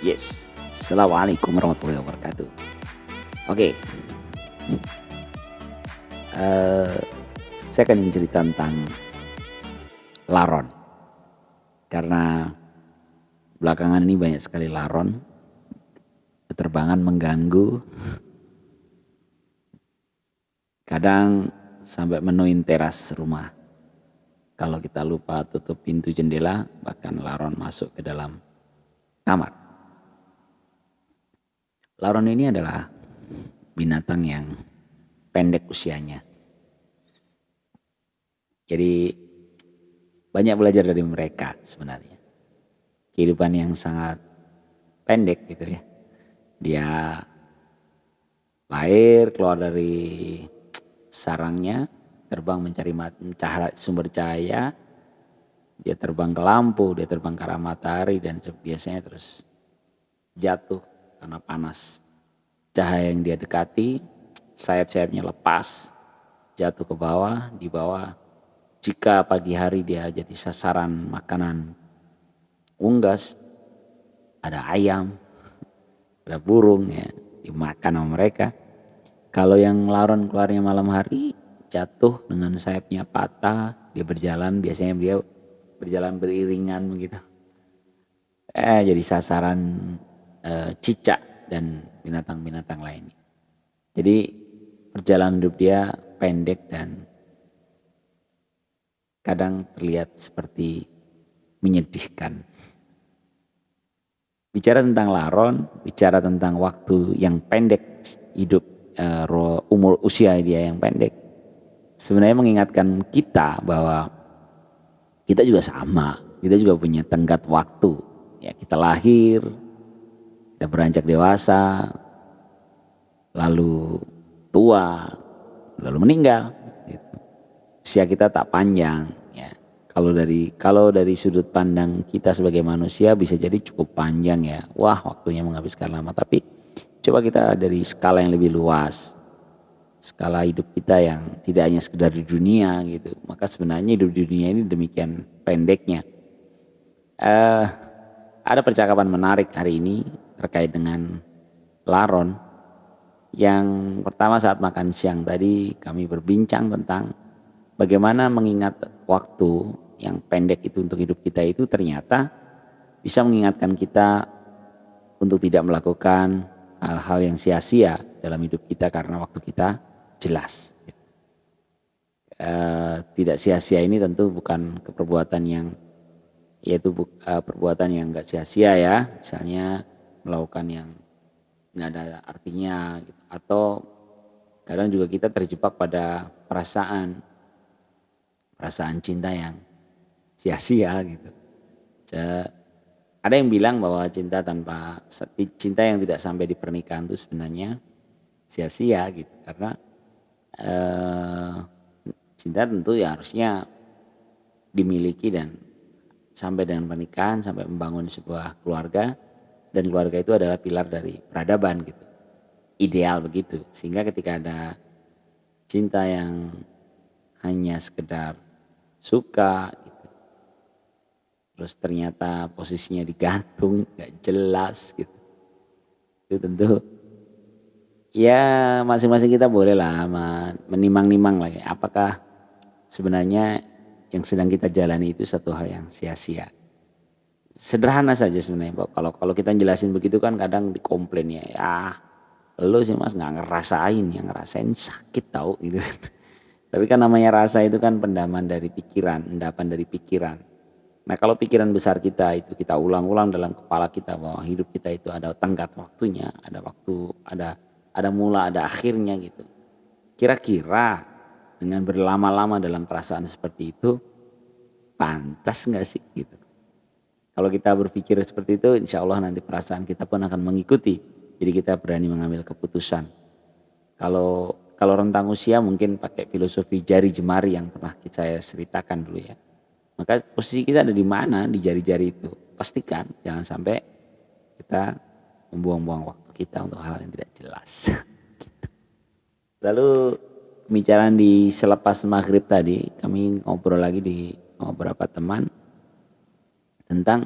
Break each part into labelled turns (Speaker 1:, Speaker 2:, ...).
Speaker 1: Yes. Assalamualaikum warahmatullahi wabarakatuh. Oke, eee, saya akan ingin cerita tentang laron. Karena belakangan ini banyak sekali laron, beterbangan mengganggu, kadang sampai menuin teras rumah. Kalau kita lupa tutup pintu jendela, bahkan laron masuk ke dalam kamar. Laron ini adalah binatang yang pendek usianya. Jadi banyak belajar dari mereka sebenarnya. Kehidupan yang sangat pendek gitu ya. Dia lahir, keluar dari sarangnya, terbang mencari sumber cahaya, dia terbang ke lampu, dia terbang ke arah matahari dan biasanya terus jatuh karena panas. Cahaya yang dia dekati, sayap-sayapnya lepas, jatuh ke bawah, di bawah. Jika pagi hari dia jadi sasaran makanan unggas, ada ayam, ada burung ya, dimakan sama mereka. Kalau yang laron keluarnya malam hari, jatuh dengan sayapnya patah, dia berjalan, biasanya dia berjalan beriringan begitu. Jadi sasaran cicak dan binatang-binatang lainnya. Jadi perjalanan hidup dia pendek dan kadang terlihat seperti menyedihkan. Bicara tentang laron, bicara tentang waktu yang pendek hidup, umur usia dia yang pendek, sebenarnya mengingatkan kita bahwa kita juga sama, kita juga punya tenggat waktu. Ya, kita lahir, kita beranjak dewasa, lalu tua, lalu meninggal. Gitu. Usia kita tak panjang. Ya. Kalau dari sudut pandang kita sebagai manusia bisa jadi cukup panjang ya. Wah, waktunya menghabiskan lama. Tapi coba kita dari skala yang lebih luas, skala hidup kita yang tidak hanya sekedar di dunia gitu. Maka sebenarnya hidup di dunia ini demikian pendeknya. Ada percakapan menarik hari ini terkait dengan laron. Yang pertama saat makan siang tadi kami berbincang tentang bagaimana mengingat waktu yang pendek itu untuk hidup kita itu ternyata bisa mengingatkan kita untuk tidak melakukan hal-hal yang sia-sia dalam hidup kita karena waktu kita jelas. Tidak sia-sia ini tentu bukan perbuatan yang perbuatan yang enggak sia-sia ya, misalnya melakukan yang nggak ada artinya gitu. Atau kadang juga kita terjebak pada perasaan cinta yang sia-sia gitu. Ada yang bilang bahwa cinta yang tidak sampai di pernikahan itu sebenarnya sia-sia gitu karena cinta tentu ya harusnya dimiliki dan sampai dengan pernikahan, sampai membangun sebuah keluarga, dan keluarga itu adalah pilar dari peradaban gitu. Ideal begitu. Sehingga ketika ada cinta yang hanya sekedar suka gitu, terus ternyata posisinya digantung, gak jelas gitu, itu tentu ya masing-masing kita boleh lah menimang-nimang lah ya, apakah sebenarnya yang sedang kita jalani itu satu hal yang sia-sia. Sederhana saja sebenarnya Pak. Kalau kita jelasin begitu kan kadang dikomplain ya, lu sih Mas nggak ngerasain, yang ngerasain sakit tahu gitu. Tapi kan namanya rasa itu kan endapan dari pikiran. Nah kalau pikiran besar kita itu kita ulang-ulang dalam kepala kita bahwa hidup kita itu ada tenggat waktunya, ada mula, ada akhirnya gitu. Kira-kira dengan berlama-lama dalam perasaan seperti itu, pantas nggak sih gitu? Kalau kita berpikir seperti itu, insya Allah nanti perasaan kita pun akan mengikuti. Jadi kita berani mengambil keputusan. Kalau rentang usia mungkin pakai filosofi jari jemari yang pernah saya ceritakan dulu ya. Maka posisi kita ada di mana di jari-jari itu. Pastikan jangan sampai kita membuang-buang waktu kita untuk hal yang tidak jelas. Lalu pembicaraan di selepas maghrib tadi, kami ngobrol lagi sama beberapa teman tentang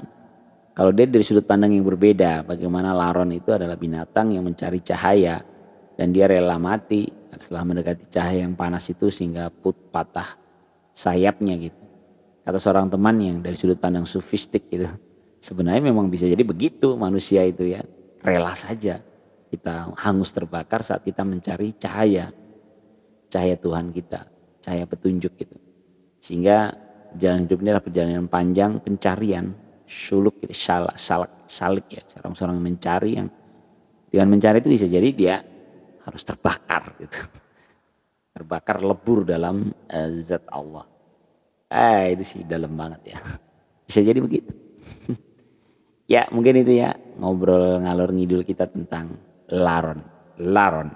Speaker 1: Kalau dia dari sudut pandang yang berbeda, bagaimana laron itu adalah binatang yang mencari cahaya dan dia rela mati setelah mendekati cahaya yang panas itu sehingga patah sayapnya gitu. Kata seorang teman yang dari sudut pandang sufistik gitu, sebenarnya memang bisa jadi begitu manusia itu ya, rela saja kita hangus terbakar saat kita mencari cahaya, cahaya Tuhan kita, cahaya petunjuk gitu. Sehingga jalan hidup ini adalah perjalanan panjang pencarian, suluk gitu, salik ya, seorang mencari yang dengan mencari itu bisa jadi dia harus terbakar gitu. Terbakar lebur dalam zat Allah. Itu sih dalam banget ya. Bisa jadi begitu. Ya mungkin itu ya ngobrol ngalor ngidul kita tentang laron. Laron.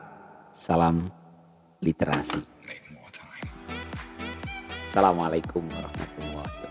Speaker 1: Salam literasi. Assalamualaikum warahmatullahi wabarakatuh.